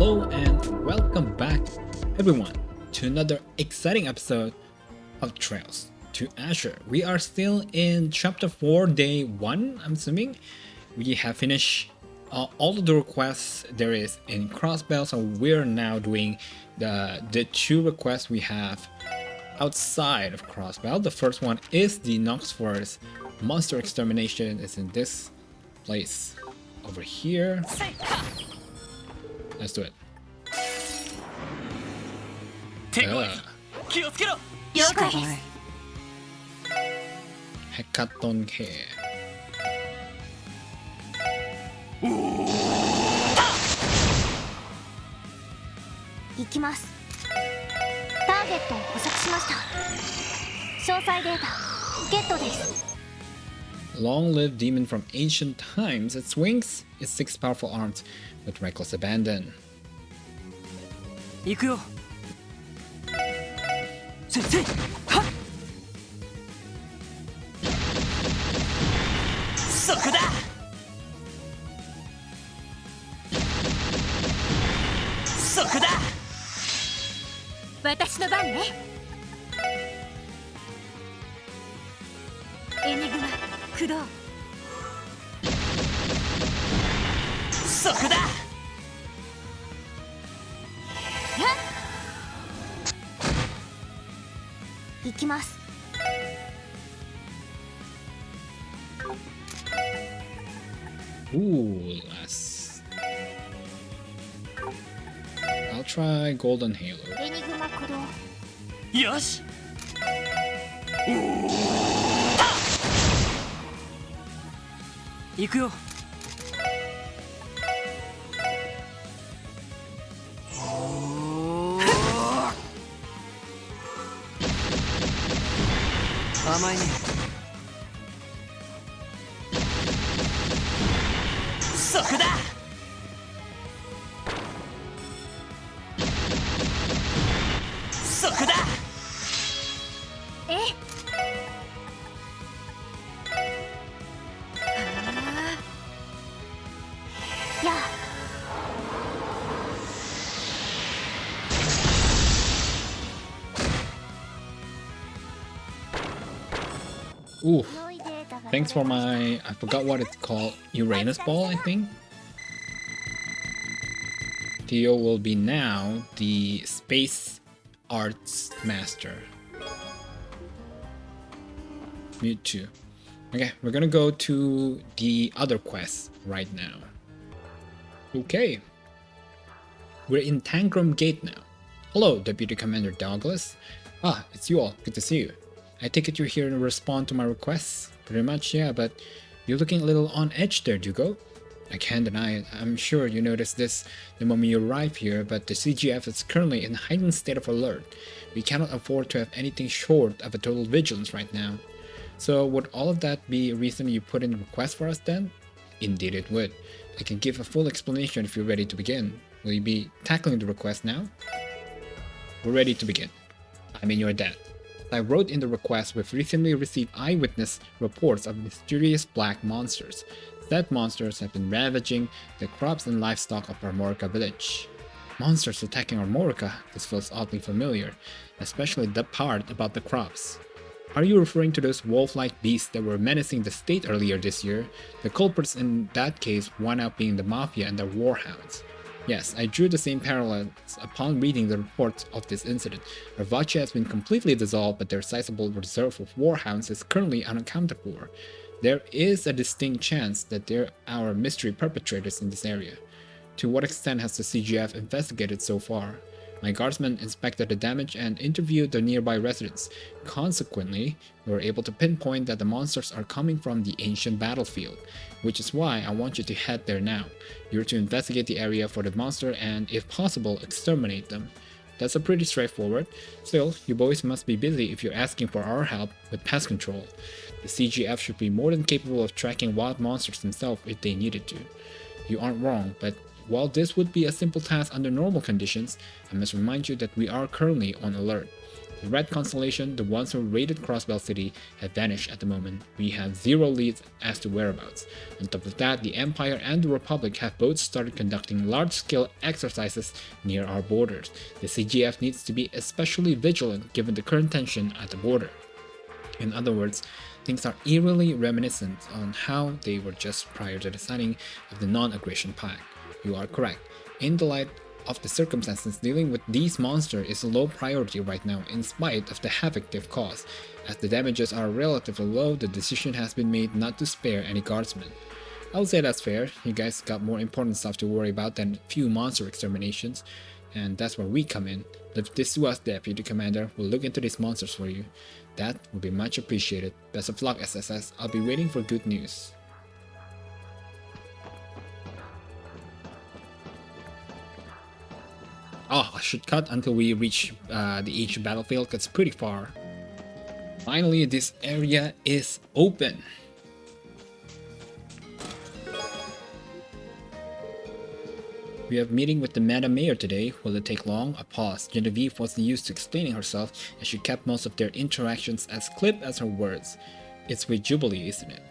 Hello and welcome back, everyone, to another exciting episode of Trails to Azure. We are still in Chapter 4, Day 1, I'm assuming. We have finished all of the requests there is in Crossbell, so we're now doing the two requests we have outside of Crossbell. The first one is the Nox Forest Monster Extermination. It's in this place over here. Let's do it. Hekaton Care. 行きます。ターゲットを捕捉しました。詳細データゲットです。 Long-lived demon from ancient times. Its wings, its six powerful arms, with reckless abandon. 行くよ。先生、はっ。そこだ。そこだ。私の番ね。エニグマ駆動。そこだ。 行きます。 Ooh, less. I'll try Golden Halo. エニグマ駆動。よし。行くよ。甘いね。そこだ。そこだ。え。やあ。 Ooh, thanks for my, I forgot what it's called, Uranus ball, I think. Theo will be now the space arts master. Mewtwo. Okay, we're gonna go to the other quest right now. Okay. We're in Tangram Gate now. Hello, Deputy Commander Douglas. Ah, it's you all. Good to see you. I take it you're here to respond to my requests? Pretty much, yeah, but you're looking a little on edge there, Dugo. I can't deny it. I'm sure you noticed this the moment you arrived here, but the CGF is currently in a heightened state of alert. We cannot afford to have anything short of a total vigilance right now. So would all of that be a reason you put in a request for us then? Indeed it would. I can give a full explanation if you're ready to begin. Will you be tackling the request now? We're ready to begin. I mean your dad. I wrote in the request we've recently received eyewitness reports of mysterious black monsters. Said monsters have been ravaging the crops and livestock of Armorica village. Monsters attacking Armorica? This feels oddly familiar, especially the part about the crops. Are you referring to those wolf-like beasts that were menacing the state earlier this year? The culprits in that case wound up being the Mafia and their warhounds. Yes, I drew the same parallels upon reading the reports of this incident. Ravachi has been completely dissolved, but their sizable reserve of warhounds is currently unaccounted for. There is a distinct chance that there are mystery perpetrators in this area. To what extent has the CGF investigated so far? My guardsmen inspected the damage and interviewed the nearby residents. Consequently, we were able to pinpoint that the monsters are coming from the ancient battlefield, which is why I want you to head there now. You're to investigate the area for the monster and, if possible, exterminate them. That's a pretty straightforward. Still, you boys must be busy if you're asking for our help with pest control. The CGF should be more than capable of tracking wild monsters themselves if they needed to. You aren't wrong, but while this would be a simple task under normal conditions, I must remind you that we are currently on alert. The Red Constellation, the ones who raided Crossbell City, have vanished at the moment. We have zero leads as to whereabouts. On top of that, the Empire and the Republic have both started conducting large-scale exercises near our borders. The CGF needs to be especially vigilant given the current tension at the border. In other words, things are eerily reminiscent on how they were just prior to the signing of the Non-Aggression Pact. You are correct. In the light of the circumstances, dealing with these monsters is a low priority right now in spite of the havoc they've caused. As the damages are relatively low, the decision has been made not to spare any guardsmen. I would say that's fair. You guys got more important stuff to worry about than a few monster exterminations, and that's where we come in. Leave this to us, Deputy Commander. We'll look into these monsters for you. That would be much appreciated. Best of luck, SSS. I'll be waiting for good news. Oh, I should cut until we reach the H battlefield, because it's pretty far. Finally, this area is open. We have a meeting with the Madam Mayor today. Will it take long? A pause. Genevieve wasn't used to explaining herself, and she kept most of their interactions as clipped as her words. It's with Jubilee, isn't it?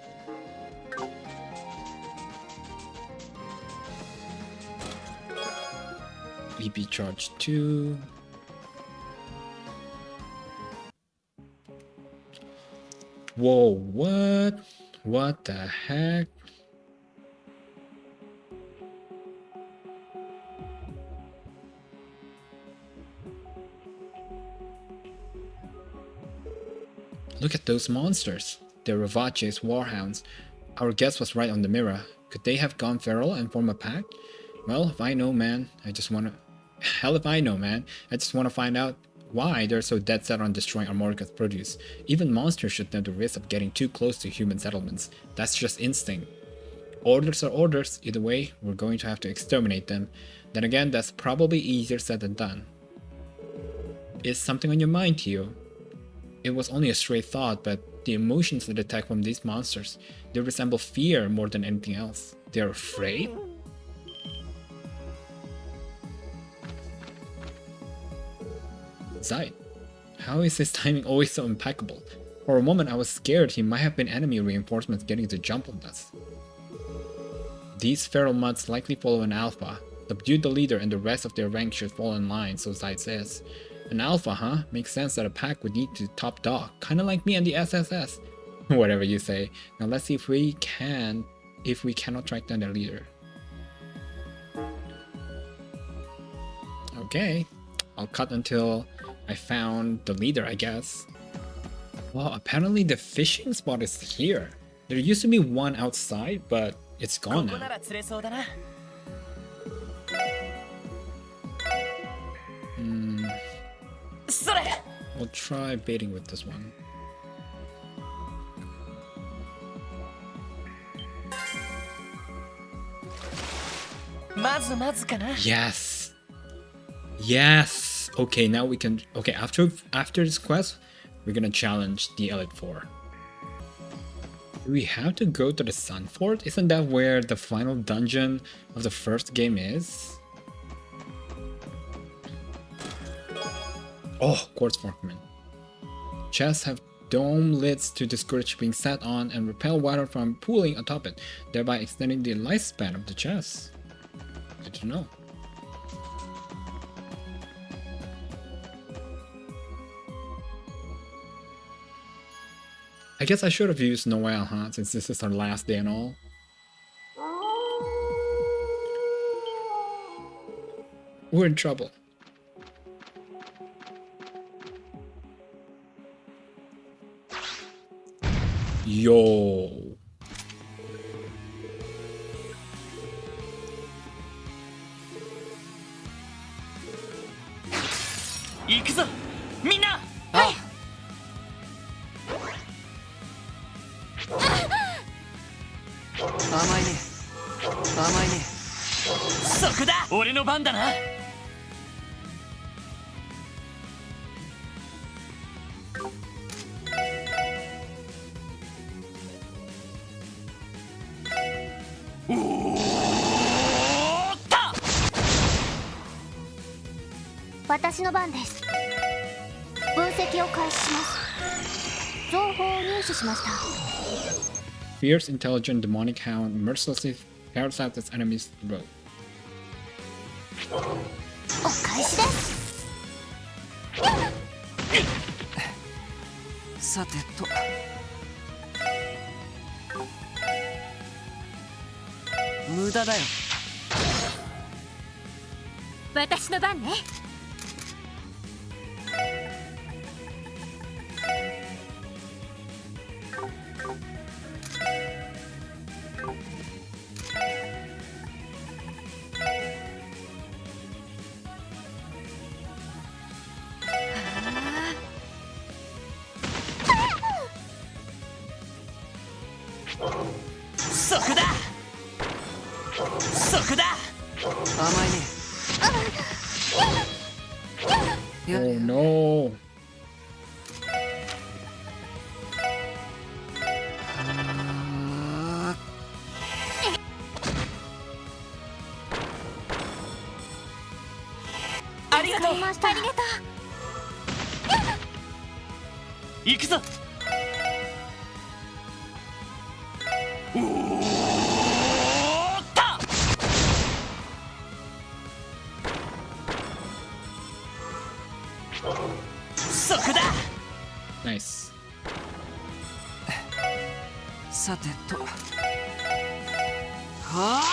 EP charge 2. Whoa, what? What the heck? Look at those monsters. They're Ravache's warhounds. Our guess was right on the mirror. Could they have gone feral and form a pack? Well, if I know, man, I just wanna... Hell if I know, man. I just wanna find out why they're so dead set on destroying Armorica's produce. Even monsters should know the risk of getting too close to human settlements. That's just instinct. Orders are orders. Either way, we're going to have to exterminate them. Then again, that's probably easier said than done. Is something on your mind, Tio? It was only a stray thought, but the emotions I detect from these monsters, they resemble fear more than anything else. They're afraid? Zide, how is his timing always so impeccable? For a moment I was scared he might have been enemy reinforcements getting to jump on us. These feral mutts likely follow an alpha. Subdue the leader and the rest of their rank should fall in line, so Zide says. An alpha, huh? Makes sense that a pack would need to top dog, kinda like me and the SSS. Whatever you say. Now let's see if we cannot track down their leader. Okay, I'll cut until I found the leader, I guess. Well, apparently the fishing spot is here. There used to be one outside, but it's gone now. We'll try baiting with this one. Yes! Yes! Okay, now we can... Okay, after this quest, we're gonna challenge the Elite Four. Do we have to go to the Sun Fort? Isn't that where the final dungeon of the first game is? Oh, quartz fragment. Chests have dome lids to discourage being sat on and repel water from pooling atop it, thereby extending the lifespan of the chest. Good to know. I guess I should have used Noel, huh? Since this is our last day and all. We're in trouble. Yo. 撃を開始します。情報を入手しました。 Fierce, intelligent, demonic hound mercilessly tears out its enemy's throat. お返しです。さてと無駄だよ。私の番ね。そこだそこだ。甘いね。Oh no. ありがとう。ありがとう。行くぞ。おーった。そこだ。ナイス。さてとはあ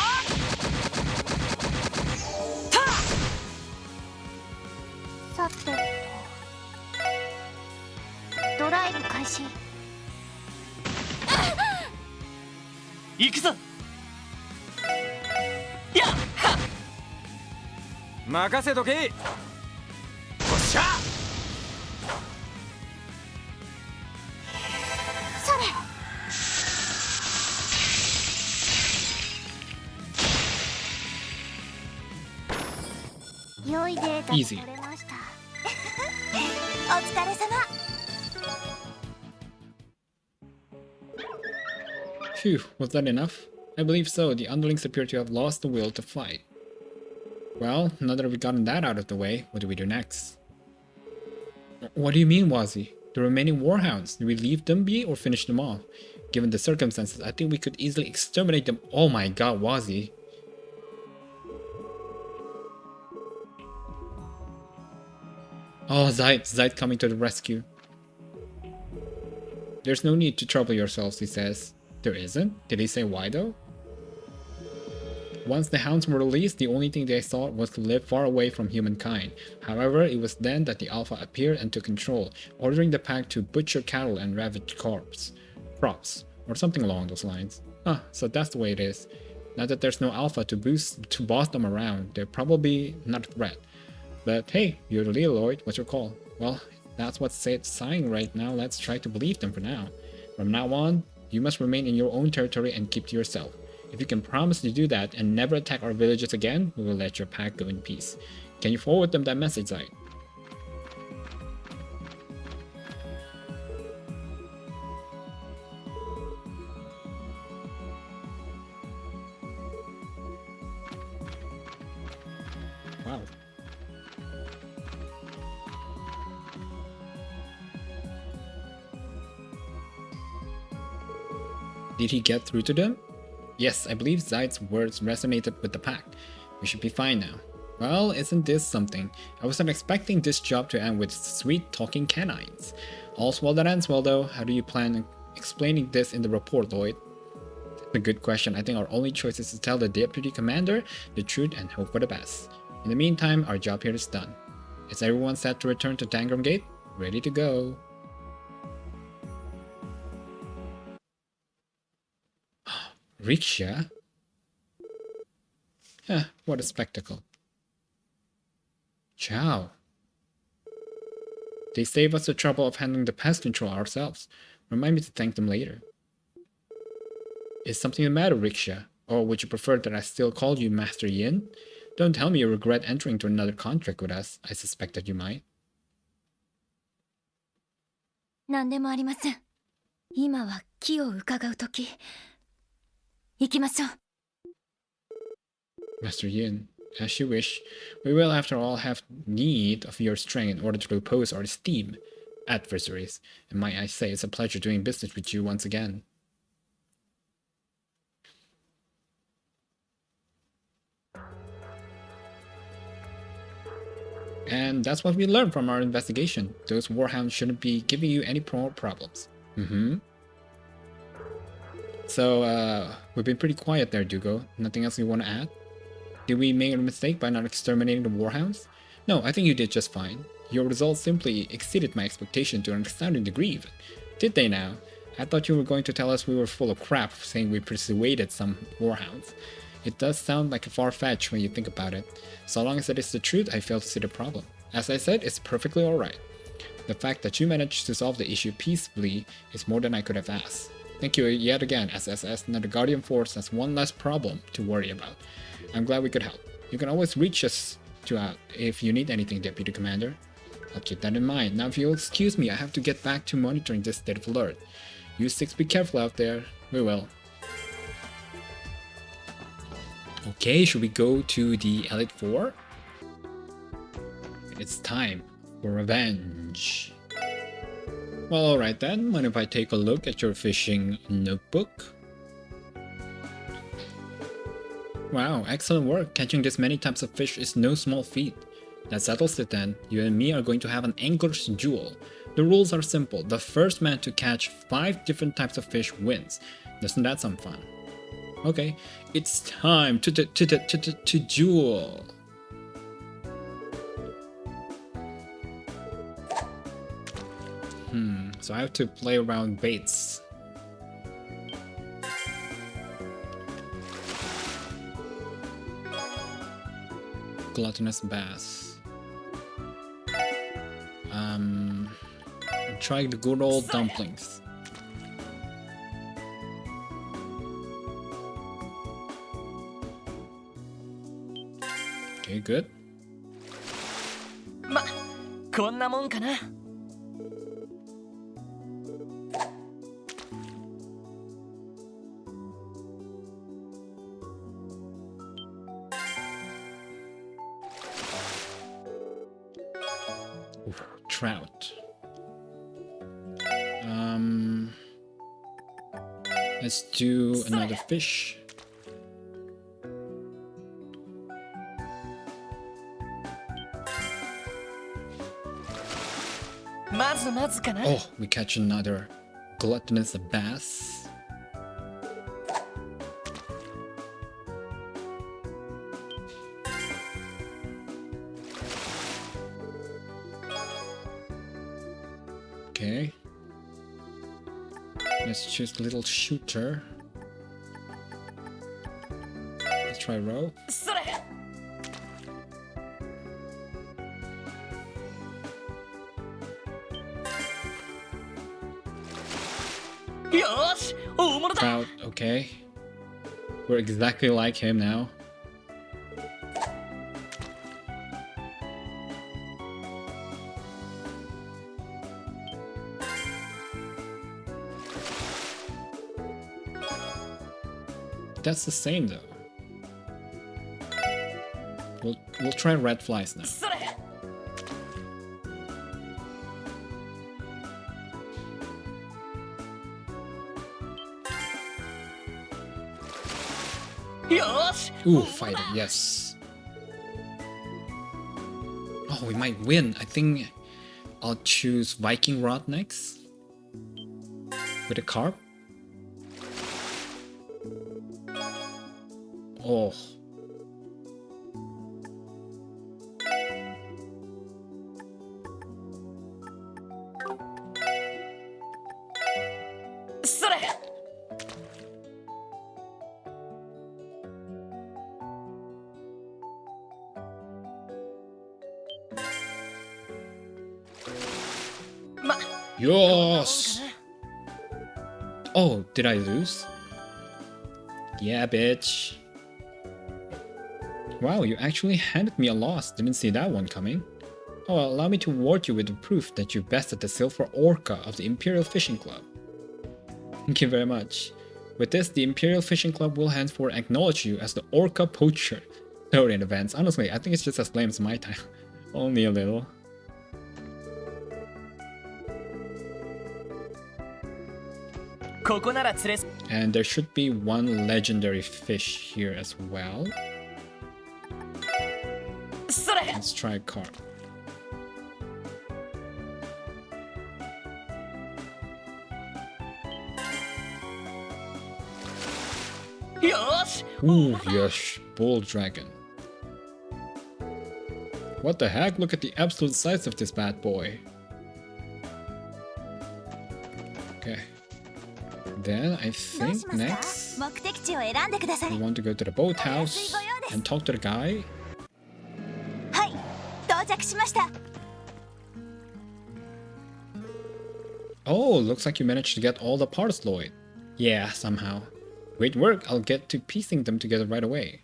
た。さてとドライブ開始。行くぞ。やっは。任せとけ。おっしゃ。それ。良いデータが取 Easy. れました。お疲れ様。 Phew, was that enough? I believe so. The underlings appear to have lost the will to fight. Well, now that we've gotten that out of the way, what do we do next? What do you mean, Wazy? The remaining warhounds, do we leave them be or finish them off? Given the circumstances, I think we could easily exterminate them. Oh my god, Wazy. Oh, Zeit coming to the rescue. There's no need to trouble yourselves, he says. There isn't? Did he say why though? Once the hounds were released, the only thing they sought was to live far away from humankind. However, it was then that the Alpha appeared and took control, ordering the pack to butcher cattle and ravage crops, or something along those lines. Ah, so that's the way it is. Now that there's no Alpha to boss them around, they're probably not a threat. But hey, you're the leader, Lloyd. What's your call? Well, that's what's saying right now. Let's try to believe them for now. From now on, you must remain in your own territory and keep to yourself. If you can promise to do that and never attack our villages again, we will let your pack go in peace. Can you forward them that message, Zeit? Wow. Did he get through to them? Yes, I believe Zeit's words resonated with the pack. We should be fine now. Well, isn't this something? I wasn't expecting this job to end with sweet talking canines. All's well that ends well though. How do you plan on explaining this in the report, Lloyd? That's a good question. I think our only choice is to tell the deputy commander the truth and hope for the best. In the meantime, our job here is done. Is everyone set to return to Tangram Gate? Ready to go. Riksha? What a spectacle. Ciao. They save us the trouble of handling the pest control ourselves. Remind me to thank them later. Is something the matter, Riksha? Or would you prefer that I still call you Master Yin? Don't tell me you regret entering into another contract with us. I suspect that you might. 何でもありません。今は気を伺う時。行きましょう。 Master Yin, as you wish. We will, after all, have need of your strength in order to repose our steam. adversaries. And might I say, it's a pleasure doing business with you once again. And that's what we learned from our investigation. Those warhounds shouldn't be giving you any more problems. So, we've been pretty quiet there, Dugo. Nothing else you want to add? Did we make a mistake by not exterminating the warhounds? No, I think you did just fine. Your results simply exceeded my expectation to an astounding degree even. Did they now? I thought you were going to tell us we were full of crap, saying we persuaded some warhounds. It does sound like a far-fetched when you think about it. So long as it is the truth, I fail to see the problem. As I said, it's perfectly alright. The fact that you managed to solve the issue peacefully is more than I could have asked. Thank you yet again, SSS. Now the Guardian Force has one less problem to worry about. I'm glad we could help. You can always reach us if you need anything, Deputy Commander. I'll keep that in mind. Now if you'll excuse me, I have to get back to monitoring this state of alert. You six be careful out there. We will. Okay, should we go to the Elite Four? It's time for revenge. Well, alright then. Mind if I take a look at your fishing notebook? Wow, excellent work. Catching this many types of fish is no small feat. That settles it then. You and me are going to have an angler's duel. The rules are simple. The first man to catch 5 different types of fish wins. Doesn't that sound fun? Okay, it's time to duel. So I have to play around baits. Gluttonous bass. Try the good old dumplings. Okay, good. ま、こんなもんかな。Trout. Let's do another fish. Oh, we catch another gluttonous bass. Okay. Let's choose a little shooter. Let's try row. Trout, okay. We're exactly like him now. That's the same though. We'll try red flies now. Ooh, fighter, yes. Oh, we might win. I think I'll choose Viking Rod next. With a carp. Oh. Yes! Oh, did I lose? Yeah, bitch. Wow, you actually handed me a loss. Didn't see that one coming. Oh, well, allow me to reward you with the proof that you bested the silver orca of the Imperial Fishing Club. Thank you very much. With this, the Imperial Fishing Club will henceforth acknowledge you as the Orca Poacher. Sorry in advance. Honestly, I think it's just as lame as my time. Only a little. ここなら釣れ And there should be one legendary fish here as well. それ Let's try a carp. よーし Ooh, yes, bull dragon. What the heck? Look at the absolute size of this bad boy. Okay. Then I どう think します next か？目的地を選んでくださ we い。 want to go to the boathouse and talk to the guy. はい、到着しました。 Oh, looks like you managed to get all the parts, Lloyd. Yeah, somehow. Great work. I'll get to piecing them together right away.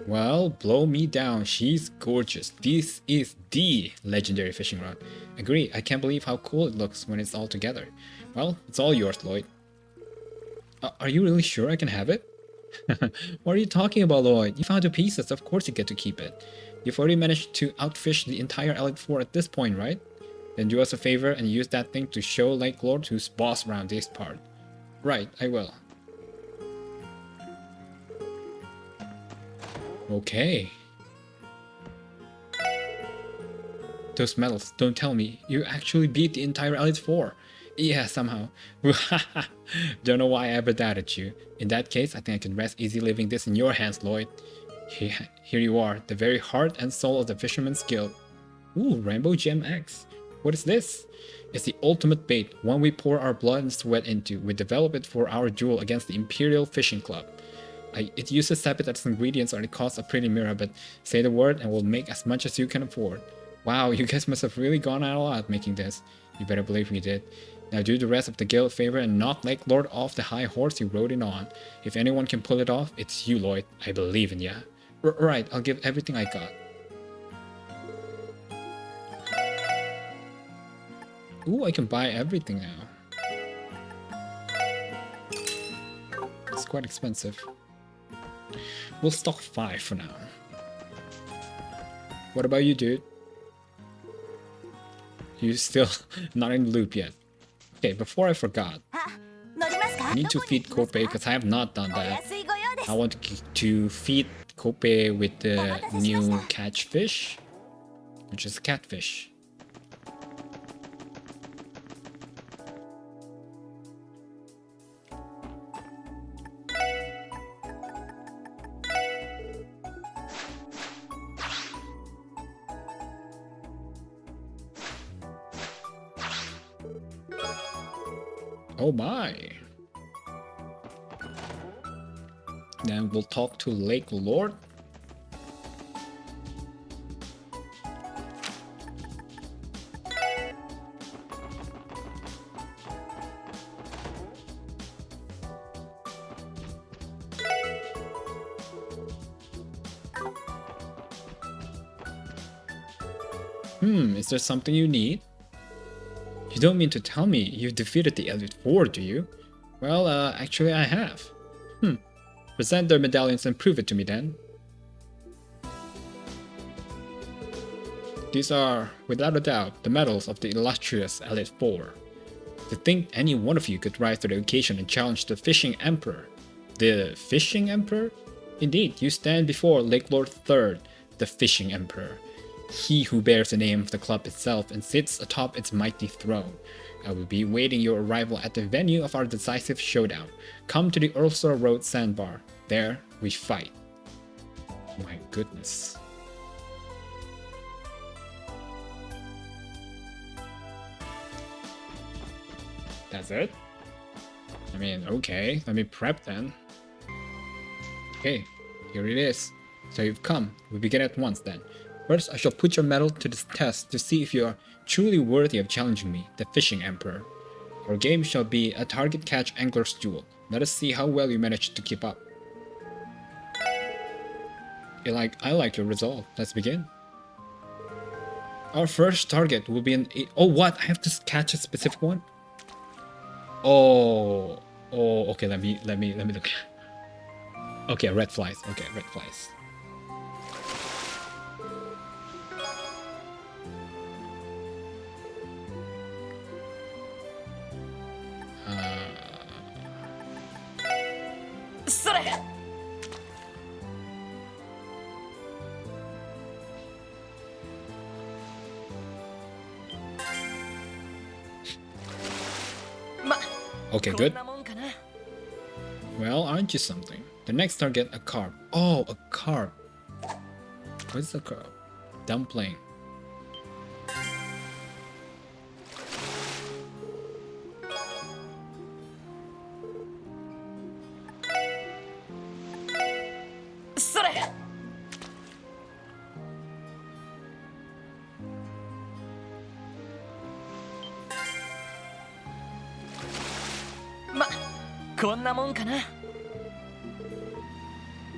Well, blow me down. She's gorgeous. This is the legendary fishing rod. Agree. I can't believe how cool it looks when it's all together. Well, it's all yours, Lloyd. Are you really sure I can have it? What are you talking about, Lloyd? You found the pieces. Of course you get to keep it. You've already managed to outfish the entire Elite Four at this point, right? Then do us a favor and use that thing to show Lakelord who's boss around this part. Right, I will. Okay. Those medals, don't tell me. You actually beat the entire Elite Four. Yeah, somehow. Don't know why I ever doubted you. In that case, I think I can rest easy leaving this in your hands, Lloyd. Here you are, the very heart and soul of the Fisherman's Guild. Ooh, Rainbow Gem X. What is this? It's the ultimate bait, one we pour our blood and sweat into. We develop it for our duel against the Imperial Fishing Club. It uses sapphire as ingredients and it costs a pretty mirror, but say the word and we'll make as much as you can afford. Wow, you guys must have really gone out a lot making this. You better believe we did. Now do the rest of the guild a favor and knock Lakelord off the high horse he rode in on. If anyone can pull it off, it's you, Lloyd. I believe in ya. Right, I'll give everything I got. Ooh, I can buy everything now. It's quite expensive. We'll stock 5 for now. What about you, dude? You still not in the loop yet. Okay, before I forgot, あ、乗りますか？ I need to どこに feed 行きますか？ Kope because I have not done お that. 安いご用です。 I want to feed Kope with the new catfish, which is catfish. Oh my. Then we'll talk to Lakelord. Is there something you need? You don't mean to tell me you've defeated the Elite Four, do you? Well, actually I have. Present their medallions and prove it to me then. These are, without a doubt, the medals of the illustrious Elite Four. To think any one of you could rise to the occasion and challenge the Fishing Emperor. The Fishing Emperor? Indeed, you stand before Lakelord III, the Fishing Emperor. He who bears the name of the club itself and sits atop its mighty throne. I will be waiting your arrival at the venue of our decisive showdown. Come to the Ursula Road sandbar. There we fight. My goodness. That's it? I mean, okay, let me prep then. Okay, here it is. So you've come. We begin at once then. First, I shall put your mettle to this test to see if you are truly worthy of challenging me, the Fishing Emperor. Our game shall be a target catch angler's duel. Let us see how well you manage to keep up. I like your resolve. Let's begin. Our first target will be oh, what? I have to catch a specific one? Oh, okay, let me look. Okay, red flies. Okay, red flies. それ Okay, こ good. んなもんかな Well, aren't you something? The next target, a carp. Oh, a carp. What's a carp? Dumpling.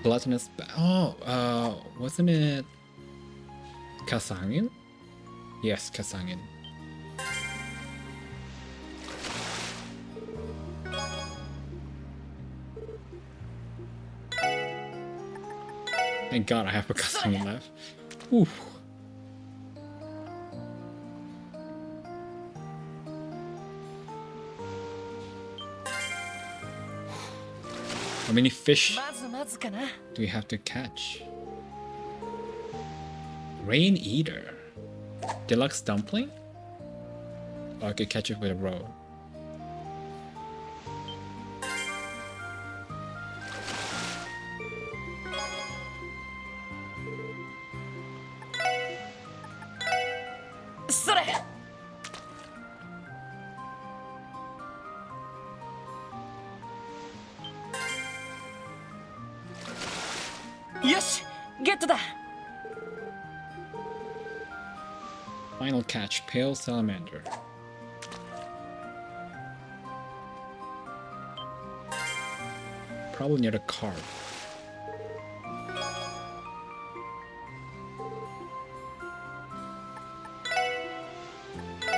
Gluttonous. Oh, wasn't it Kasangin? Yes, Kasangin. Thank God I have a Kasangin left. Ooh. How many fish まずまずかな do we have to catch? Rain Eater. Deluxe dumpling? Oh, I could catch it with a row. Final catch, pale salamander. Probably near the carp.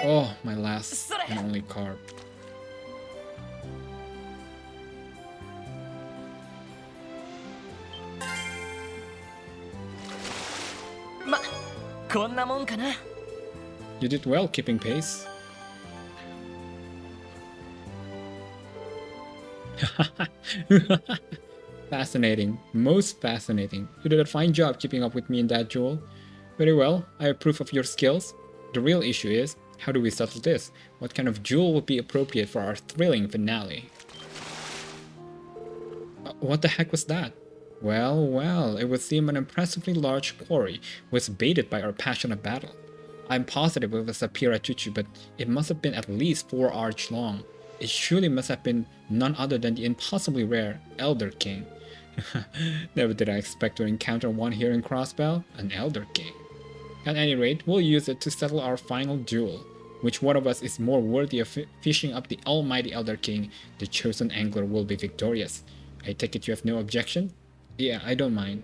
Oh, my last and only carp. You did well keeping pace. Fascinating. Most fascinating. You did a fine job keeping up with me in that duel. Very well, I approve of your skills. The real issue is, how do we settle this? What kind of duel would be appropriate for our thrilling finale? What the heck was that? Well, well, it would seem an impressively large quarry was baited by our passionate battle. I'm positive it was a Piratuchu, but it must have been at least 4 arch long. It surely must have been none other than the impossibly rare Elder King. Never did I expect to encounter one here in Crossbell, an Elder King. At any rate, we'll use it to settle our final duel. Which one of us is more worthy of fishing up the almighty Elder King, the chosen angler will be victorious. I take it you have no objection? Yeah, I don't mind.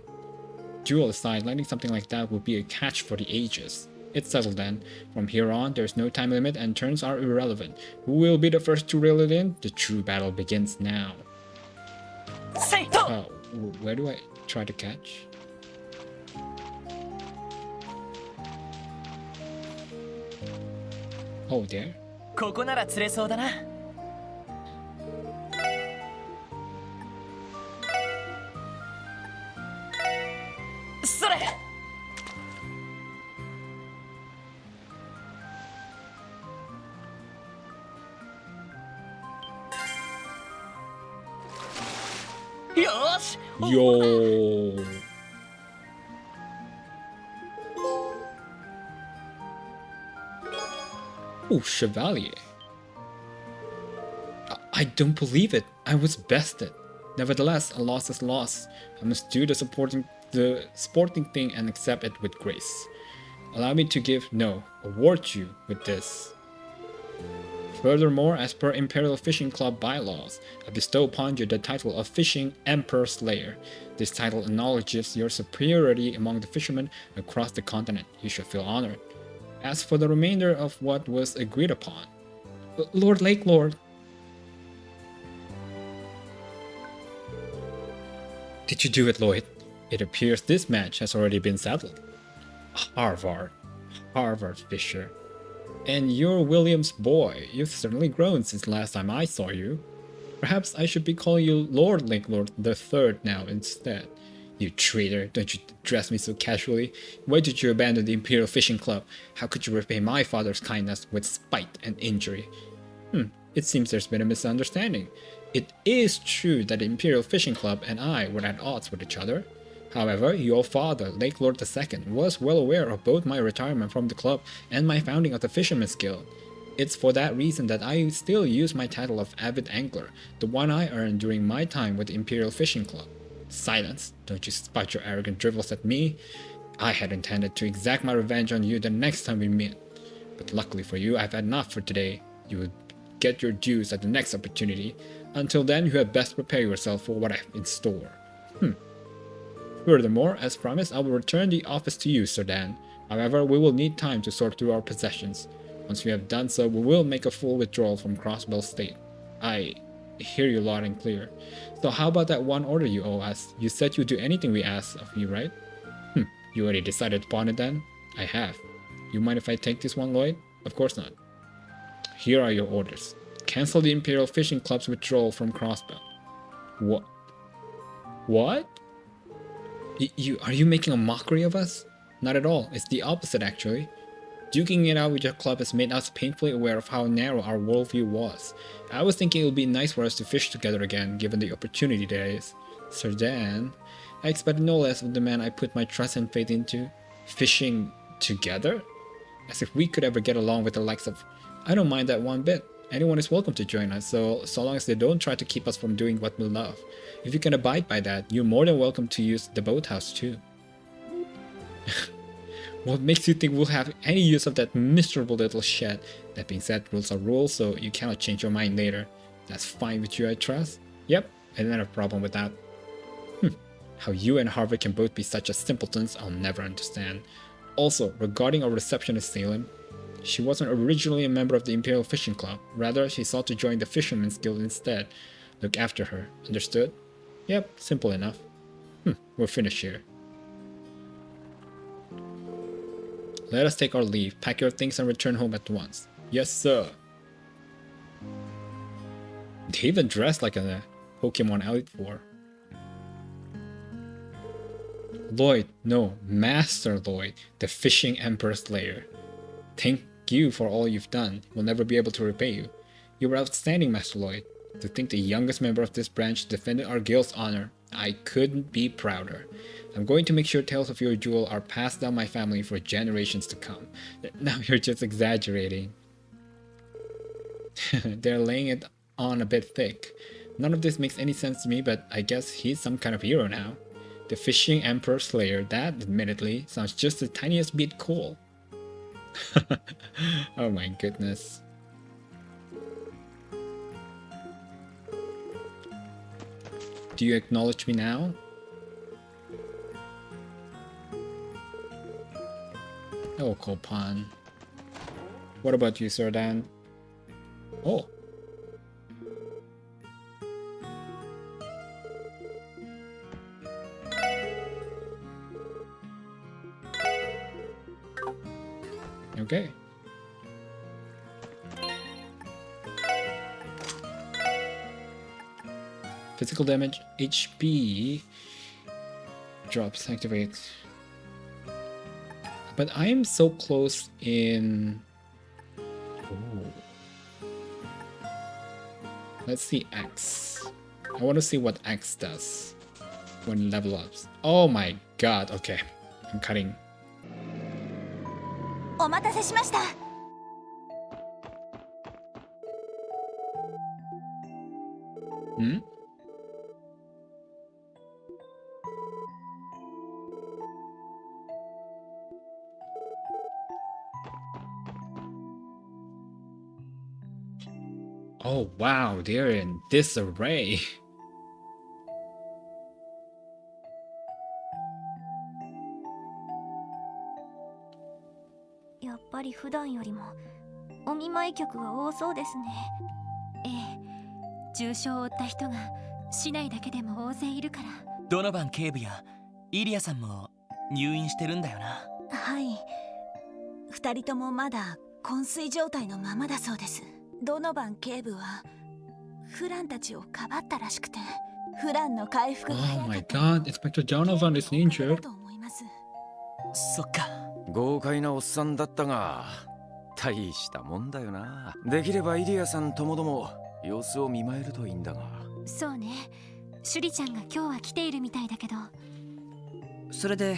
Duel aside, landing something like that would be a catch for the ages. It's settled then. From here on, there's no time limit and turns are irrelevant. Who will be the first to reel it in? The true battle begins now. Oh, where do I try to catch? Oh, there? ここなら釣れそうだなそれよーし Yo! Oh, Chevalier. I don't believe it. I was bested. Nevertheless, a loss is loss. I must do the sporting thing and accept it with grace. Allow me to award you with this. Furthermore, as per Imperial Fishing Club bylaws, I bestow upon you the title of Fishing Emperor Slayer. This title acknowledges your superiority among the fishermen across the continent. You should feel honored. As for the remainder of what was agreed upon, Lord Lakelord. Did you do it, Lloyd? It appears this match has already been settled. Harvard Fisher. And you're William's boy. You've certainly grown since last time I saw you. Perhaps I should be calling you Lord Lakelord III now instead. You traitor, don't you address me so casually? Why did you abandon the Imperial Fishing Club? How could you repay my father's kindness with spite and injury? It seems there's been a misunderstanding. It is true that the Imperial Fishing Club and I were at odds with each other. However, your father, Lakelord II, was well aware of both my retirement from the club and my founding of the Fisherman's Guild. It's for that reason that I still use my title of Avid Angler, the one I earned during my time with the Imperial Fishing Club. Silence, don't you spout your arrogant dribbles at me. I had intended to exact my revenge on you the next time we meet. But luckily for you, I've had enough for today. You will get your dues at the next opportunity. Until then, you had best prepare yourself for what I have in store. Furthermore, as promised, I will return the office to you, Sir Dan. However, we will need time to sort through our possessions. Once we have done so, we will make a full withdrawal from Crossbell State. I hear you loud and clear. So how about that one order you owe us? You said you'd do anything we asked of you, right? You already decided upon it then? I have. You mind if I take this one, Lloyd? Of course not. Here are your orders. Cancel the Imperial Fishing Club's withdrawal from Crossbell. What? What? Are you making a mockery of us? Not at all. It's the opposite, actually. Duking it out with your club has made us painfully aware of how narrow our worldview was. I was thinking it would be nice for us to fish together again, given the opportunity there is. Sir Dan, I expected no less of the man I put my trust and faith into. Fishing together? As if we could ever get along with the likes of... I don't mind that one bit. Anyone is welcome to join us, so long as they don't try to keep us from doing what we love. If you can abide by that, you're more than welcome to use the boathouse too. What makes you think we'll have any use of that miserable little shed? That being said, rules are rules, so you cannot change your mind later. That's fine with you, I trust? Yep, I don't have a problem with that. How you and Harvard can both be such as simpletons, I'll never understand. Also, regarding our receptionist Salem, she wasn't originally a member of the Imperial Fishing Club. Rather, she sought to join the Fisherman's Guild instead. Look after her. Understood? Yep, simple enough. We're finished here. Let us take our leave. Pack your things and return home at once. Yes, sir. They even dressed like a Pokemon Elite Four. Lloyd, no, Master Lloyd, the Fishing Emperor Slayer. Thank you for all you've done. We'll never be able to repay you. You were outstanding, Master Lloyd. To think the youngest member of this branch defended our guild's honor, I couldn't be prouder. I'm going to make sure tales of your duel are passed down my family for generations to come. Now you're just exaggerating. They're laying it on a bit thick. None of this makes any sense to me, but I guess he's some kind of hero now. The Fishing Emperor Slayer, that, admittedly, sounds just the tiniest bit cool. Oh my goodness. Do you acknowledge me now? Oh, Kopan. What about you, Sir Dan? Oh. Okay. Physical damage, HP drops, activate. But I am so close in... Ooh. Let's see X. I want to see what X does when level ups. Oh my god, okay. I'm cutting. お待たせしました。Oh wow, they're in disarray. やっぱり普段よりもお見舞い客が多そうですね。ええ、重傷を負った人が市内だけでも大勢いるから。ドノバン警部やイリアさんも入院してるんだよな。はい、2人ともまだ昏睡状態のままだそうです。ドノバン警部はフランたちをかばったらしくて、フランの回復が Oh 早か my った。 god, Inspector Donovan is 警備のおかげ injured. だと思います。そっか。豪快なおっさんだったが大したもんだよな。できればイリアさんともども様子を見舞えるといいんだが。そうね。シュリちゃんが今日は来ているみたいだけど。それで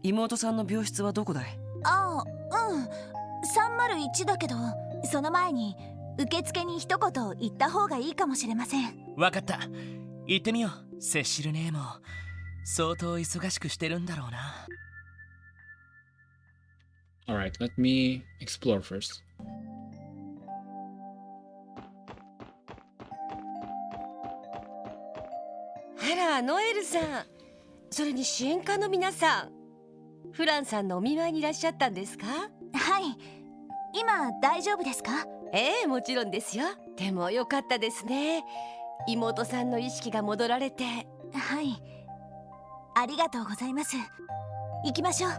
妹さんの病室はどこだい？ああ、うん、301だけど、その前に受付に一言言った方がいいかもしれません。わかった。行ってみよう。セシル姉も相当忙しくしてるんだろうな。Alright, let me explore first. あら、ノエルさん。それに支援課の皆さん。フランさんのお見舞いにいらっしゃったんですか？はい、今大丈夫ですか？ええ、もちろんですよ。でもよかったですね。妹さんの意識が戻られて。はい、ありがとうございます。行きましょう。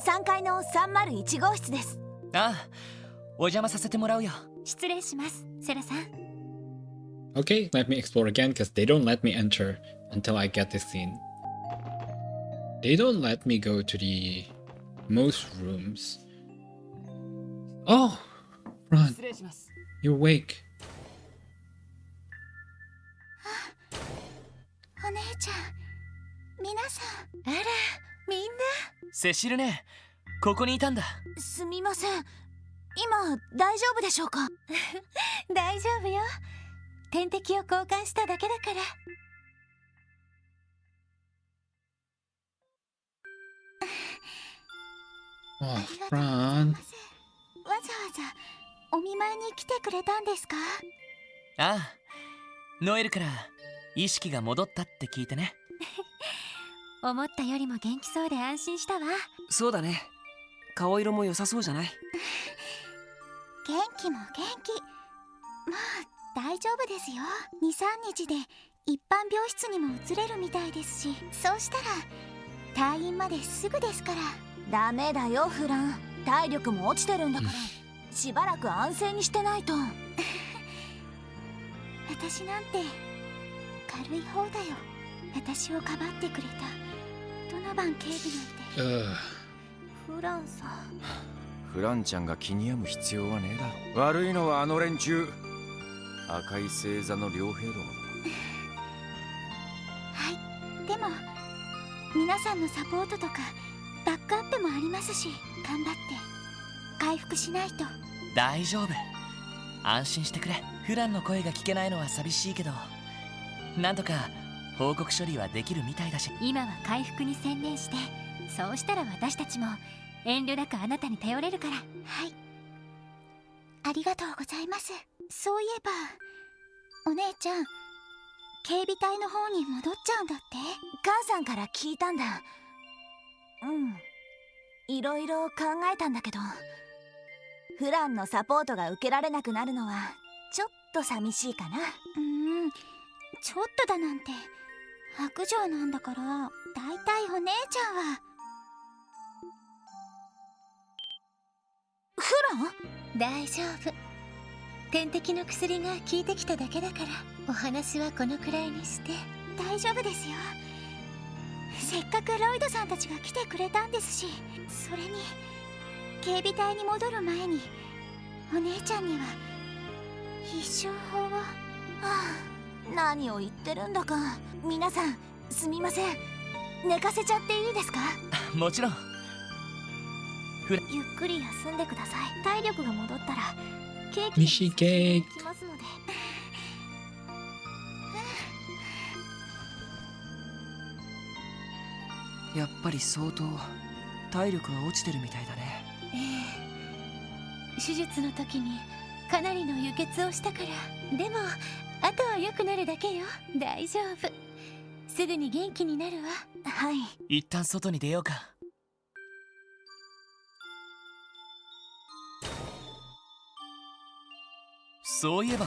3階の301号室です。ああ、お邪魔させてもらうよ。失礼します、セラさん。Okay, let me explore again because they don't let me enter until I get this scene. They don't let me go to the most rooms. Oh, Ron, 失礼します。 you're awake. お姉ちゃん、皆さあら、みんな。セシル姉、ここにいたんだ。ん、すみません。今大丈夫でしょうか？大丈夫よ。点滴を交換しただけだから。Oh, ありがとうござい Ron. ます。わざわざお見舞いに来てくれたんですか？ああ、ノエルから意識が戻ったって聞いてね。思ったよりも元気そうで安心したわ。そうだね。顔色も良さそうじゃない？元気も元気。まあ大丈夫ですよ。2、3日で一般病室にも移れるみたいですし、そうしたら退院まですぐですから。ダメだよフラン、体力も落ちてるんだからしばらく安静にしてないと。私なんて軽い方だよ。私をかばってくれたドナバン警備なんて。 Ugh. フランさん、フランちゃんが気に病む必要はねえだろ。悪いのはあの連中。赤い星座の両兵どもだ。はい、でも皆さんのサポートとかバックアップもありますし、頑張って回復しないと。大丈夫。安心してくれ。フランの声が聞けないのは寂しいけど、なんとか報告処理はできるみたいだし。今は回復に専念して、そうしたら私たちも遠慮なくあなたに頼れるから。はい、ありがとうございます。そういえばお姉ちゃん、警備隊の方に戻っちゃうんだって。母さんから聞いたんだ。うん、いろいろ考えたんだけど、フランのサポートが受けられなくなるのはちょっと寂しいかな。ちょっとだなんて白状なんだから。だいたいお姉ちゃんは。フラン？大丈夫。点滴の薬が効いてきただけだから、お話はこのくらいにして。大丈夫ですよ。せっかくロイドさんたちが来てくれたんですし、それに警備隊に戻る前にお姉ちゃんには必勝法を。はあ、何を言ってるんだか。皆さんすみません。寝かせちゃっていいですか？もちろん。ゆっくり休んでください。体力が戻ったらケーキ西ケーキきますので。やっぱり相当体力が落ちてるみたいだね。ええ、手術の時にかなりの輸血をしたから。でもあとは良くなるだけよ。大丈夫。すぐに元気になるわ。はい。一旦外に出ようか。そういえば、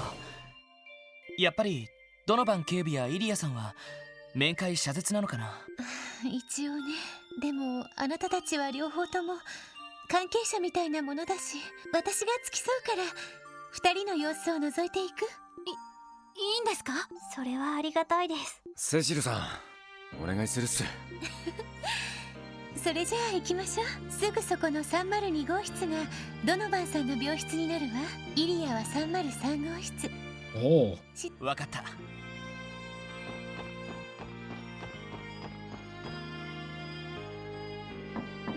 やっぱりドノバン警備やイリアさんは面会謝絶なのかな。一応ね。でもあなたたちは両方とも関係者みたいなものだし、私が付き添うから2人の様子を覗いていく。いいんですか？それはありがたいです。セシルさん、お願いするっす。それじゃあ行きましょう。すぐそこの302号室がドノバンさんの病室になるわ。イリアは303号室。おお。わかった。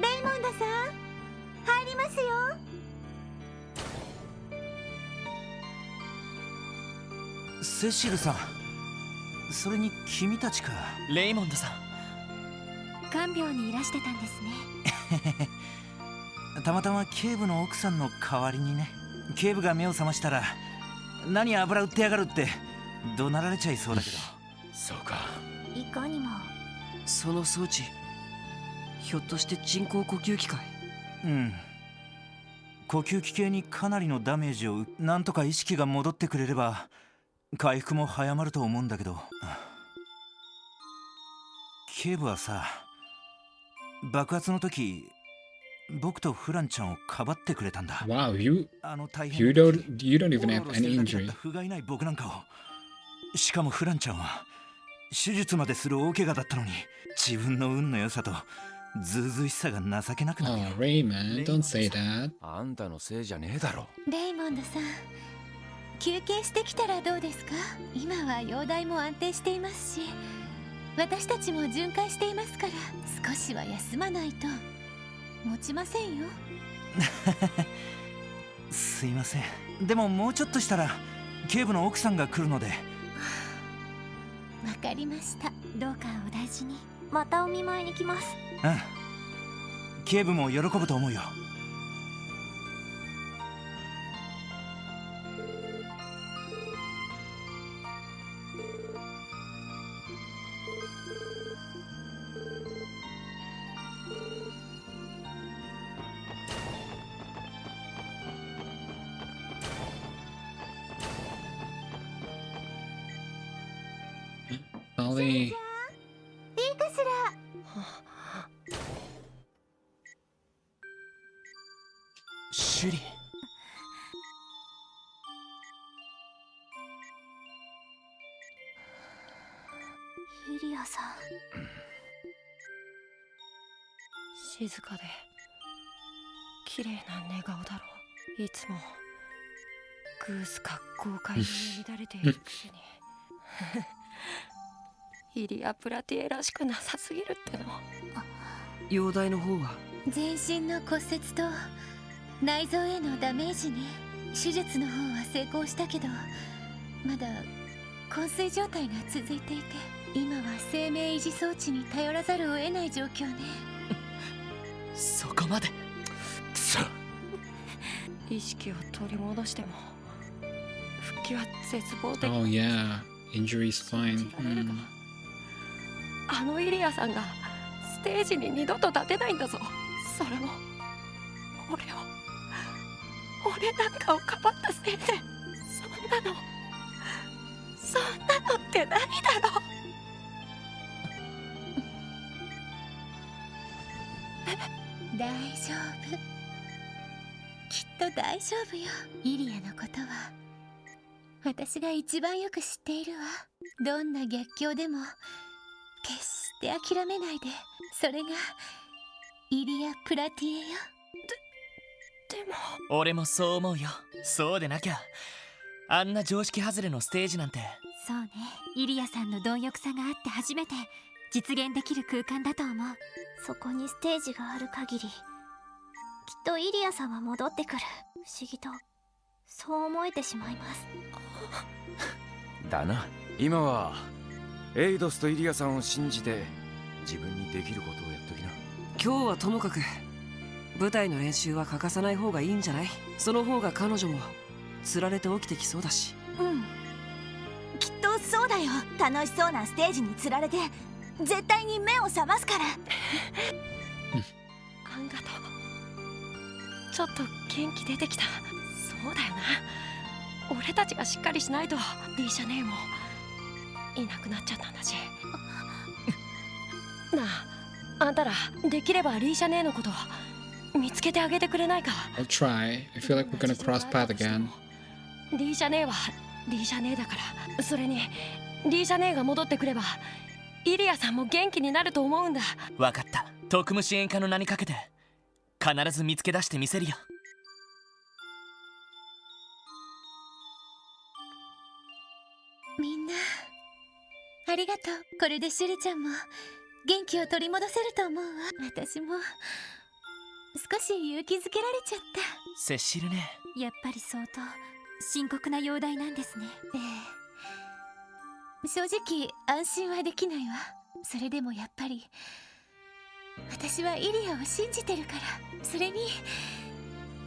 レイモンドさん、入りますよ。セシルさん、それに君たちか。レイモンドさん。看病にいらしてたんですね。たまたま警部の奥さんの代わりにね。警部が目を覚ましたら、何油売ってやがるって怒鳴られちゃいそうだけど。そうか。いかにも。その装置、ひょっとして人工呼吸器かい？うん。呼吸器系にかなりのダメージをなんとか意識が戻ってくれれば回復も早まると思うんだけど。警部はさ、爆発の時僕とフランちゃんをかばってくれたんだ。 Wow, you 大変 you don't even have オロオロ any してるだけだ injury. った不甲斐ない僕なんかを。しかもフランちゃんは手術までする大怪我だったのに、自分の運の良さとずうずうしさが情けなくなるよ。 Oh, Raymond, don't say that. あんたのせいじゃねえだろ。レイモンドさん、休憩してきたらどうですか？今は容体も安定していますし、私たちも巡回していますから、少しは休まないと持ちませんよ。すいません。でももうちょっとしたら警部の奥さんが来るので。わかりました。どうかお大事に。またお見舞いに来ます。うん。警部も喜ぶと思うよ。Ollie. いいかしら？シュリ。イリアさん。静かで綺麗な寝顔だろ。いつもグースか豪快に乱れているくせに。イリア・プラティエらしくなさすぎるっての。容体の方は？全身の骨折と内臓へのダメージね。手術の方は成功したけど、まだ昏睡状態が続いていて、今は生命維持装置に頼らざるを得ない状況ね。そこまで。くそ。意識を取り戻しても復帰は絶望的。 Oh yeah, injury's fine. あのイリアさんがステージに二度と立てないんだぞ。それも俺なんかをかばったせいで。そんなのってないだろ。大丈夫。きっと大丈夫よ。イリアのことは私が一番よく知っているわ。どんな逆境でも決して諦めないで。それがイリア・プラティエよ。でも俺もそう思うよ。そうでなきゃあんな常識外れのステージなんて。そうね。イリアさんの貪欲さがあって初めて実現できる空間だと思う。そこにステージがある限り、きっとイリアさんは戻ってくる。不思議とそう思えてしまいます。だな。今はエイドスとイリアさんを信じて自分にできることをやっときな。今日はともかく舞台の練習は欠かさない方がいいんじゃない？その方が彼女もつられて起きてきそうだし。うん、きっとそうだよ。楽しそうなステージにつられて絶対に目を覚ますから。あんがとう。ちょっと元気出てきた。そうだよな。俺たちがしっかりしないとリーシャ姉もいなくなっちゃったんだし。なあ、あんたらできればリーシャ姉のこと見つけてあげてくれないか？ I'll try. I feel like we're gonna cross path again. リーシャ姉はリージャネーだから。それにリージャネーが戻ってくればイリアさんも元気になると思うんだ。わかった。特務支援課の名にかけて必ず見つけ出してみせるよ。みんなありがとう。これでシュリちゃんも元気を取り戻せると思うわ。私も少し勇気づけられちゃった。接しるね。やっぱり相当深刻な容体なんですね。ええ、正直安心はできないわ。それでもやっぱり私はイリアを信じてるから。それに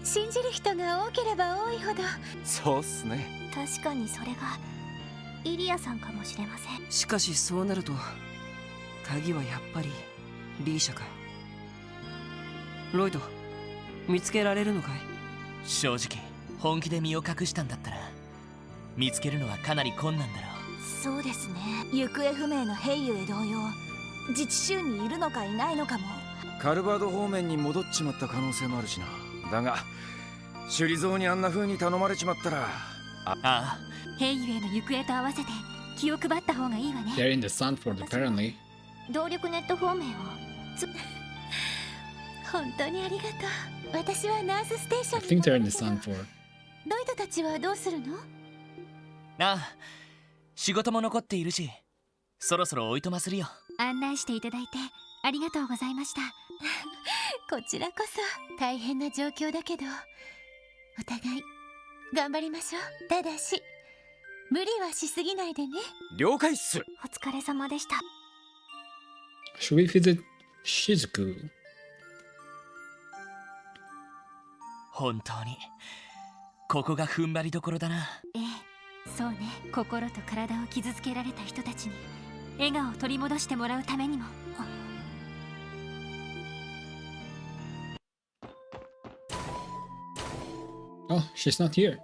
信じる人が多ければ多いほど。そうっすね。確かにそれがイリアさんかもしれません。しかしそうなると鍵はやっぱりリーシャかい。ロイド、見つけられるのかい？正直本気で身を隠したんだったら見つけるのはかなり困難だろう。そうですね。行方不明のヘイユへ同様自治州にいるのかいないのかも。カルバード方面に戻っちまった可能性もあるしな。だが首里蔵にあんな風に頼まれちまったら。ああ、ヘイユへの行方と合わせて気を配った方がいいわね。 They're in the Sunford apparently. 動力ネット方面を本当にありがとう。私はナースステーシ I ョン think に they're in the Sunford. ロイドたちはどうするの？ああ、仕事も残っているしそろそろおいとまするよ。案内していただいてありがとうございました。こちらこそ大変な状況だけどお互い頑張りましょう。ただし無理はしすぎないでね。了解っす。お疲れ様でした。 Should we visit Shizuku? 本当にここが踏ん張りどころだな。ええ、そうね。心と体を傷つけられた人たちに笑顔を取り戻してもらうためにも。Oh, she's not here.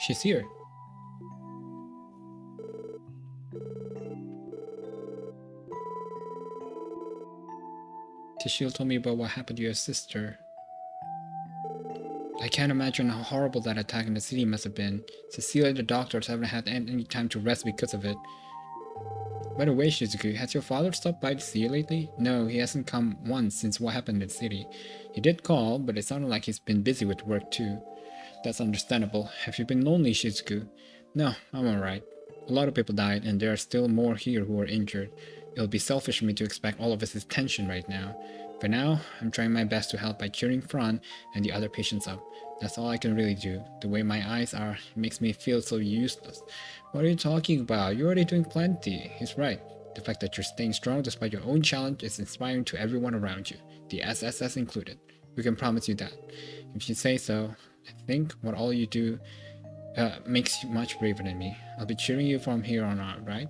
She's here. Tishio told me about what happened to your sister. I can't imagine how horrible that attack in the city must have been. Cecilia and the doctors haven't had any time to rest because of it. By the way, Shizuku, has your father stopped by to see you lately? No, he hasn't come once since what happened in the city. He did call, but it sounded like he's been busy with work too. That's understandable. Have you been lonely, Shizuku? No, I'm alright. A lot of people died, and there are still more here who are injured. It'll be selfish of me to expect all of his attention right now. For now, I'm trying my best to help by cheering Fran and the other patients up. That's all I can really do. The way my eyes are makes me feel so useless. What are you talking about? You're already doing plenty. He's right. The fact that you're staying strong despite your own challenge is inspiring to everyone around you, the SSS included. We can promise you that. If you say so, I think what all you do makes you much braver than me. I'll be cheering you from here on out, right?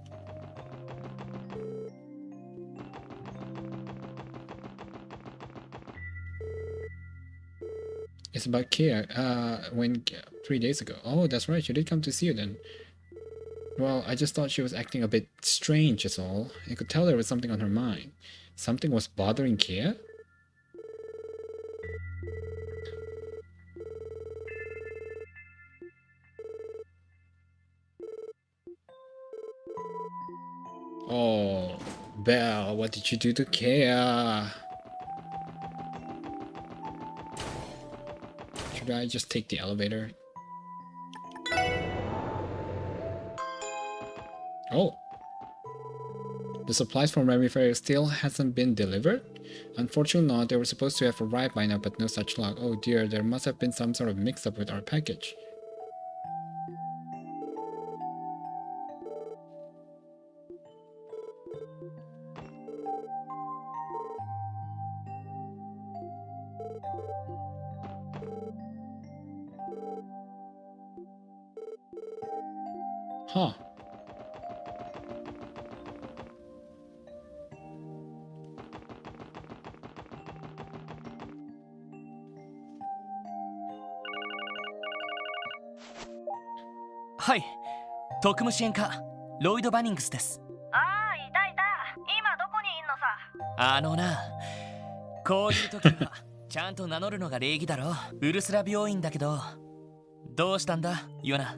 It's about Kia, when 3 days ago. Oh, that's right, she did come to see you then. Well, I just thought she was acting a bit strange is all. I could tell there was something on her mind. Something was bothering Kia? Oh, Belle, what did you do to Kia? Should I just take the elevator? Oh. The supplies from Remy Fair still hasn't been delivered? Unfortunately not. They were supposed to have arrived by now, but no such luck. Oh dear, there must have been some sort of mix-up with our package. Huh. Hi, 特務支援課ロイド・バニングスです。ああのな、こういう時はちゃんと名乗るのが礼儀だろ。ウルスラ病院だけど、どうしたんだヨナ。あん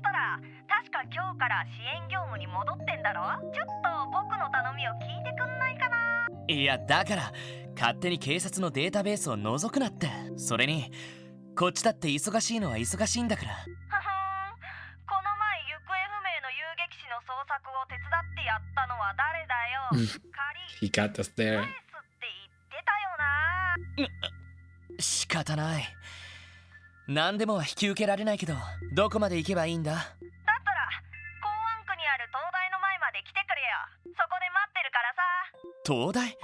たら確か今日から支援業務に戻ってんだろ。ちょっと僕の頼みを聞いてくんないかな。いやだから勝手に警察のデータベースを覗くなって。それにこっちだって忙しいのは忙しいんだから。ふふん、この前行方不明の遊撃士の捜索を手伝ってやったのは誰だよ。He got us 仮 there. 返すって言ってたよな。仕方ない。何でもは引き受けられないけど、どこまで行けばいいんだ。だったら港湾区にある灯台の前まで来てくれよ。そこで待ってるからさ。東大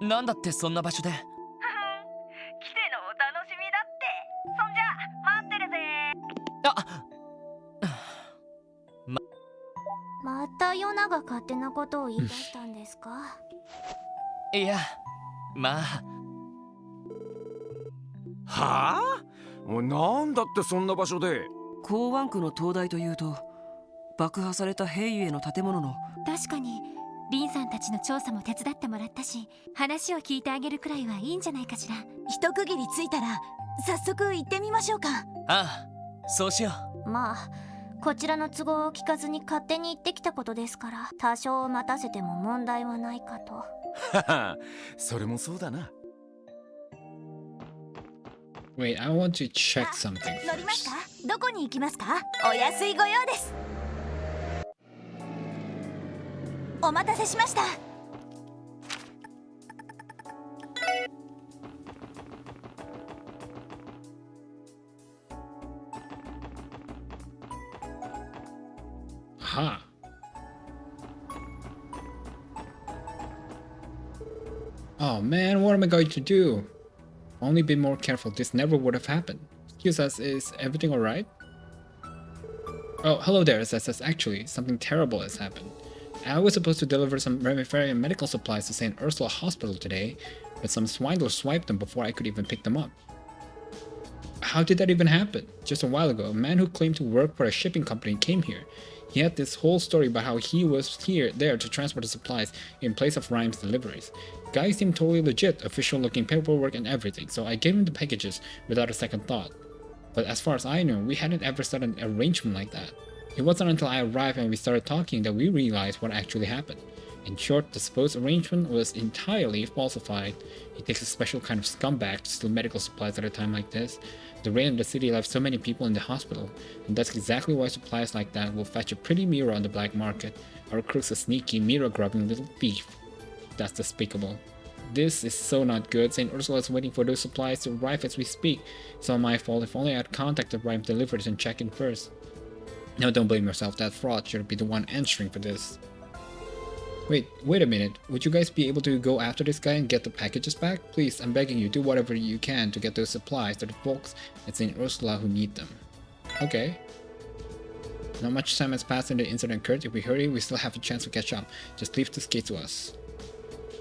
なんだってそんな場所で。ふふん、来てのお楽しみだって。そんじゃ待ってるぜ。またヨナが勝手なことを言い出したんですか？いやまあ。はあ？なんだってそんな場所で。港湾区の灯台というと、爆破された兵ゆえの建物の。確かにリンさんたちの調査も手伝ってもらったし、話を聞いてあげるくらいはいいんじゃないかしら。一区切りついたら早速行ってみましょうか。ああ、そうしよう。まあこちらの都合を聞かずに勝手に行ってきたことですから、多少待たせても問題はないかと。はは、それもそうだな。Wait, I want to check something 乗ります first. か？どこに行きますか？お安いご用です。お待たせしました。Aha. Oh man, what am I going to do? Only been more careful, this never would have happened. Excuse us, is everything alright? Oh, hello there, SS. Actually, something terrible has happened. I was supposed to deliver some Remiferian medical supplies to St. Ursula Hospital today, but some swindler swiped them before I could even pick them up. How did that even happen? Just a while ago, a man who claimed to work for a shipping company came here. He had this whole story about how he was there to transport the supplies in place of Rhyme's deliveries. Guy seemed totally legit, official looking paperwork and everything, so I gave him the packages without a second thought. But as far as I knew, we hadn't ever set an arrangement like that. It wasn't until I arrived and we started talking that we realized what actually happened. In short, the supposed arrangement was entirely falsified. It takes a special kind of scumbag to steal medical supplies at a time like this. The rain in the city left so many people in the hospital, and that's exactly why supplies like that will fetch a pretty mirror on the black market. Our crook's a sneaky, mirror-grubbing little thief. That's despicable. This is so not good. St. Ursula is waiting for those supplies to arrive as we speak. It's all my fault. If only I had contacted Rhyme Deliveries and checked in first. No, don't blame yourself. That fraud should be the one answering for this. Wait a minute. Would you guys be able to go after this guy and get the packages back? Please, I'm begging you, do whatever you can to get those supplies to the folks at St. Ursula who need them. Okay. Not much time has passed since the incident occurred. If we hurry, we still have a chance to catch up. Just leave this gate to us.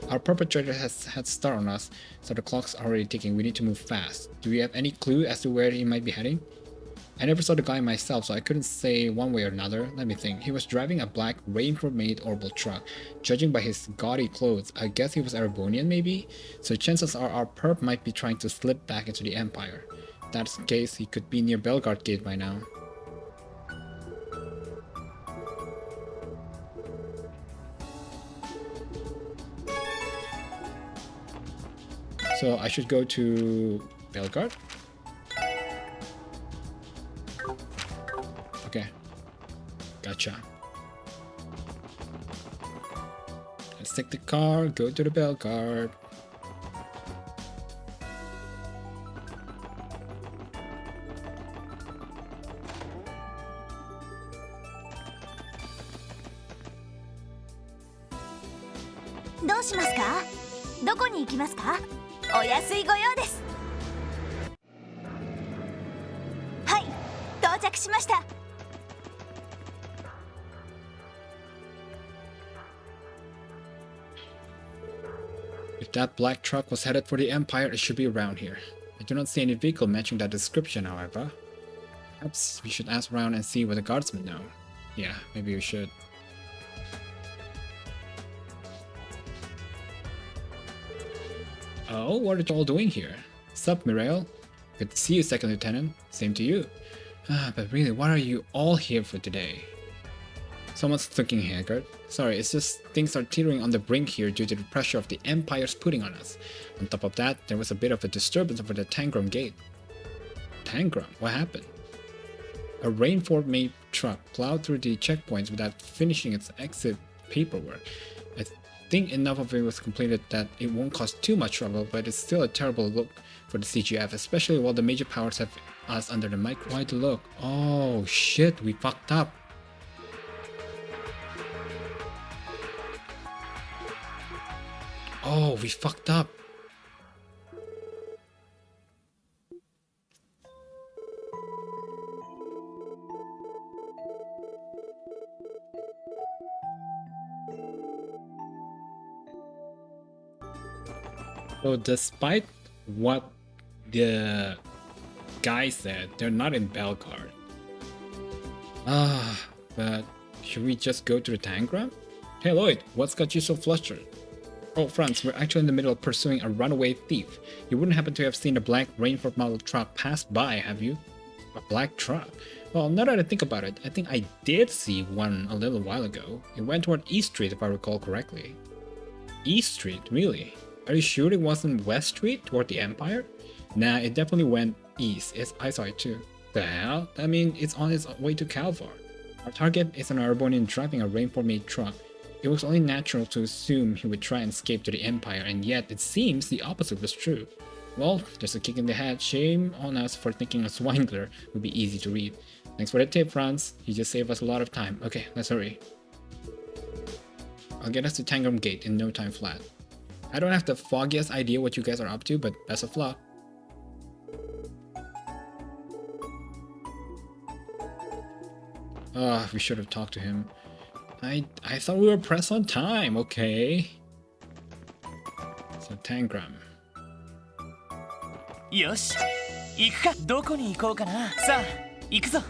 Our perpetrator has had start on us, so the clock's already ticking. We need to move fast. Do we have any clue as to where he might be heading? I never saw the guy myself, so I couldn't say one way or another. Let me think. He was driving a black raincoat-made orbital truck. Judging by his gaudy clothes, I guess he was Arabonian maybe? So chances are our perp might be trying to slip back into the Empire. If that's the case, he could be near Belgard Gate by now. So I should go to Belgard? Okay. Gotcha. Let's take the car, go to the Belgard.どうしますか？どこに行きますか？お安いご用です。はい、到着しました。If that black truck was headed for the Empire, it should be around here. I do not see any vehicle matching that description, however. Perhaps we should ask around and see what the guardsmen know. Yeah, maybe we should. Oh, what are you all doing here? Sup, Mirail? Good to see you, Second Lieutenant. Same to you. But really, what are you all here for today? Someone's looking haggard. Sorry, it's just things are teetering on the brink here due to the pressure of the Empire's putting on us. On top of that, there was a bit of a disturbance over the Tangram gate. Tangram? What happened? A rainford-made truck plowed through the checkpoints without finishing its exit paperwork. I think enough of it was completed that it won't cause too much trouble, but it's still a terrible look for the CGF, especially while the major powers have us under the mic. Why'd look? Oh shit, we fucked up. Oh, we fucked up. So despite what the guy said, they're not in Belgard. But should we just go to the Tangram? Hey Lloyd, what's got you so flustered? Oh Franz, we're actually in the middle of pursuing a runaway thief. You wouldn't happen to have seen a black Rainford model truck pass by, have you? A black truck? Well, now that I think about it, I think I did see one a little while ago. It went toward East Street if I recall correctly. East Street? Really? Are you sure it wasn't West Street toward the Empire? Nah, it definitely went east. I saw it too. The hell? I mean, it's on its way to Calvar. Our target is an Arbonian driving a Rainford-made truck. It was only natural to assume he would try and escape to the Empire, and yet it seems the opposite was true. Well, there's a kick in the head. Shame on us for thinking a swindler would be easy to read. Thanks for the tip, Franz. You just saved us a lot of time. Okay, let's hurry. I'll get us to Tangram Gate in no time flat. I don't have the foggiest idea what you guys are up to, but best of luck. We should have talked to him. I thought we were pressed on time, okay. So Tangram. よし、行くか。どこに行こうかな。さあ、行くぞ。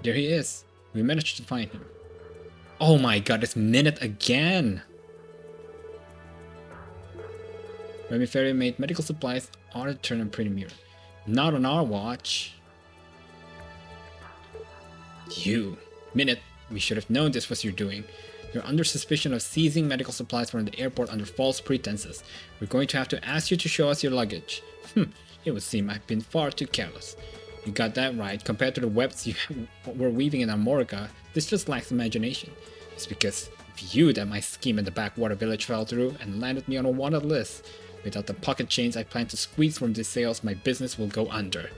There he is. We managed to find him. Oh my god, it's Minute again! Remy Ferry made medical supplies ought to turn on pretty mirror. Not on our watch. You, Minute, we should have known this was your doing. You're under suspicion of seizing medical supplies from the airport under false pretenses. We're going to have to ask you to show us your luggage. It would seem I've been far too careless. You got that right. Compared to the webs you were weaving in Amorica, this just lacks imagination. It's because of you that my scheme in the backwater village fell through and landed me on a wanted list. Without the pocket change I plan to squeeze from these sales, my business will go under.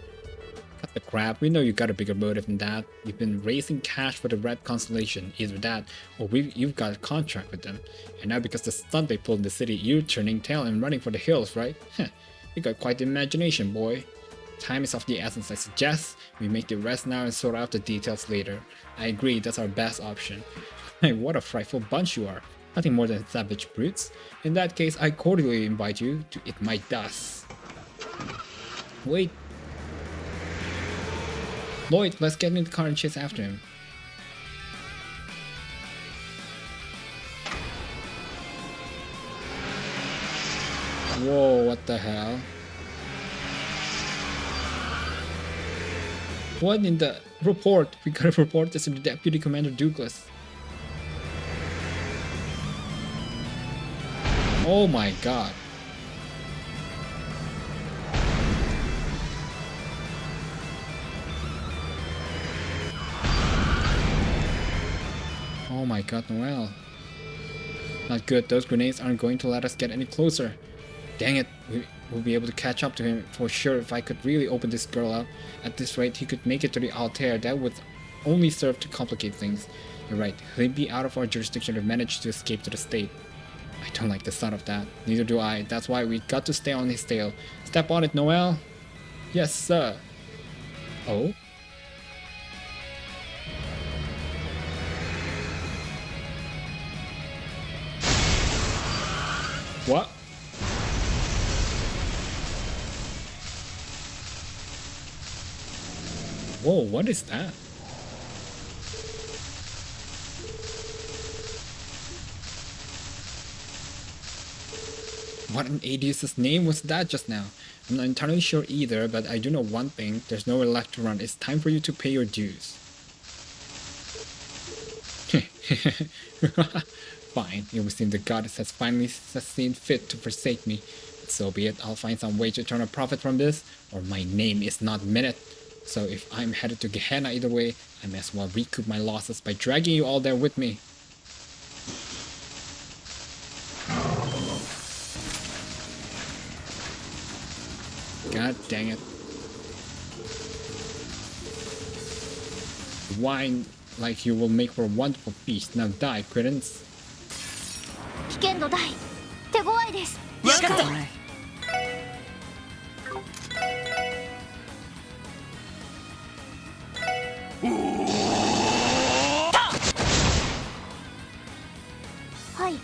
Cut the crap, we know you got a bigger motive than that. You've been raising cash for the Red Constellation, either that, or you've got a contract with them. And now because the stunt they pulled in the city, you're turning tail and running for the hills, right? You got quite the imagination, boy. Time is of the essence. I suggest we make the rest now and sort out the details later. I agree, that's our best option. Hey, what a frightful bunch you are. Nothing more than savage brutes. In that case, I cordially invite you to eat my dust. Wait. Lloyd, let's get in the car and chase after him. Whoa, what the hell? What in the report? We gotta report this to the Deputy Commander Douglas. Oh my god. Oh my god, Noel. Not good, those grenades aren't going to let us get any closer. Dang it, we'll be able to catch up to him for sure if I could really open this girl up. At this rate, he could make it to the Altair. That would only serve to complicate things. You're right, he'd be out of our jurisdiction to manage to escape to the state. I don't like the sound of that. Neither do I. That's why we got to stay on his tail. Step on it, Noel. Yes, sir. Oh? What? Whoa, what is that? What an idiot's name was that just now? I'm not entirely sure either, but I do know one thing. There's nowhere left to run. It's time for you to pay your dues. Fine, it would seem the goddess has finally seen fit to forsake me. But so be it. I'll find some way to turn a profit from this, or my name is not Minute. So if I'm headed to Gehenna either way, I may as well recoup my losses by dragging you all there with me. God dang it. Wine like you will make for a wonderful feast. Now die, credence. 危険度大手強いです。分かった。はい、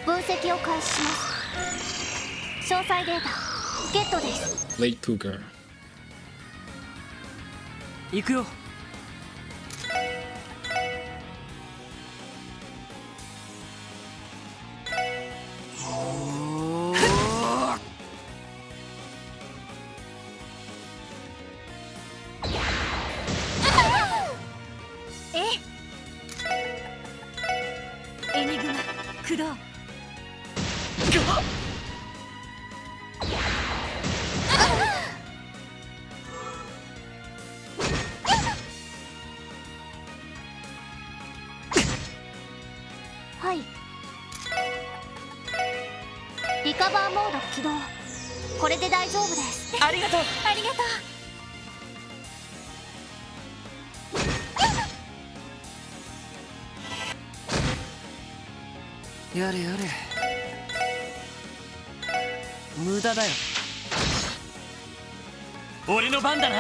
分析を開始します。詳細データゲットです。 Late Cougar. 行くよ。エニグマ駆動。はい、リカバーモード起動。これで大丈夫です。ありがとう。ありがとう。やれやれ。無駄だよ。俺の番だな。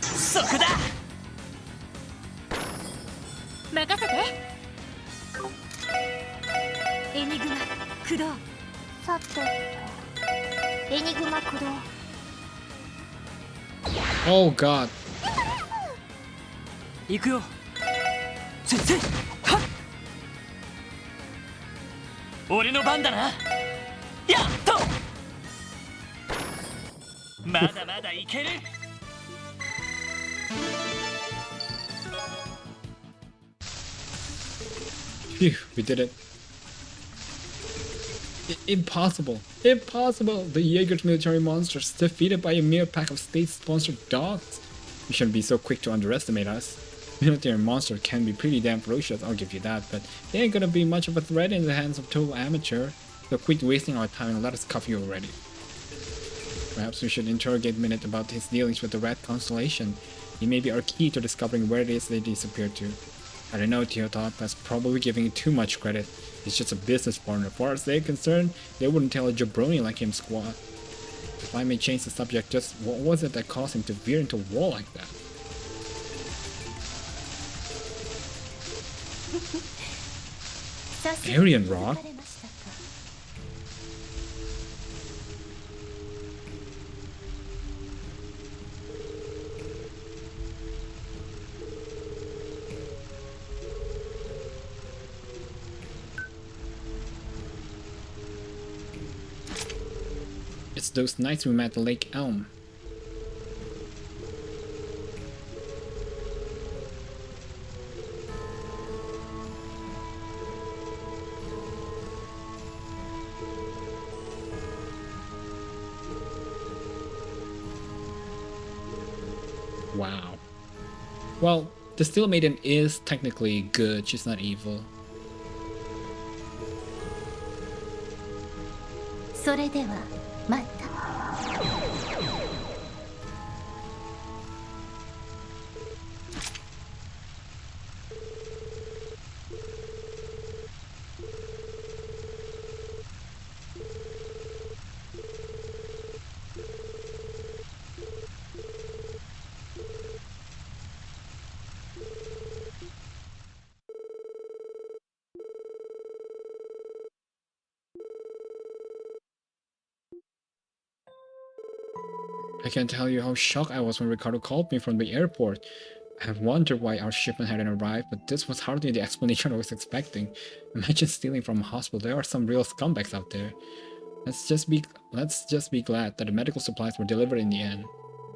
そこだ。任せて。エニグマ駆動。さてと、エニグマ駆動。 Oh god. 行くよ。先生。はっ。俺の番だな。やっと。まだまだいける。Phew, we did it. Impossible. Impossible. The Jaeger's military monsters defeated by a mere pack of state-sponsored dogs. You shouldn't be so quick to underestimate us. Military monsters can be pretty damn ferocious, I'll give you that, but they ain't gonna be much of a threat in the hands of total amateur. So quit wasting our time and let us cuff you already. Perhaps we should interrogate Minute about his dealings with the Rat Constellation. He may be our key to discovering where it is they disappeared to. I don't know, Teotop, that's probably giving it too much credit. He's just a business partner. As far as they're concerned, they wouldn't tell a jabroni like him squat. If I may change the subject, just what was it that caused him to veer into a wall like that? Aryan Rock? It's those nights we met at Lake Elm. Wow. Well, the Steel Maiden is technically good, she's not evil. それではまた。I can't tell you how shocked I was when Ricardo called me from the airport. I have wondered why our shipment hadn't arrived, but this was hardly the explanation I was expecting. Imagine stealing from a hospital. There are some real scumbags out there. Let's just be glad that the medical supplies were delivered in the end.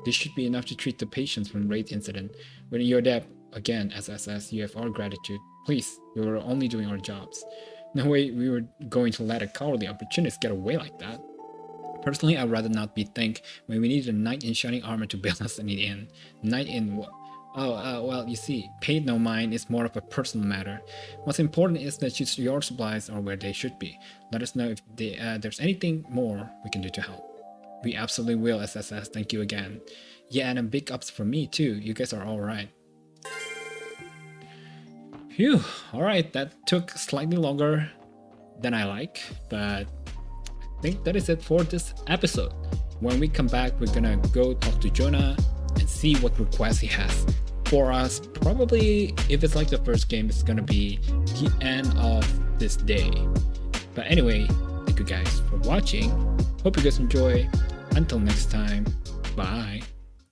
This should be enough to treat the patients from the raid incident. When you're there again, SSS, you have our gratitude. Please, we were only doing our jobs. No way we were going to let a cowardly opportunist get away like that. Personally, I'd rather not be thanked when we needed a knight in shining armor to bail us in the end. Knight in what? Well, you see, paid no mind is more of a personal matter. What's important is that your supplies are where they should be. Let us know if there's anything more we can do to help. We absolutely will, SSS. Thank you again. Yeah, and a big ups for me too. You guys are alright. Phew, alright, that took slightly longer than I like, but I think that is it for this episode. When we come back, we're gonna go talk to Jonah and see what requests he has for us. Probably, if it's like the first game, it's gonna be the end of this day. But anyway, thank you guys for watching. Hope you guys enjoy. Until next time, bye.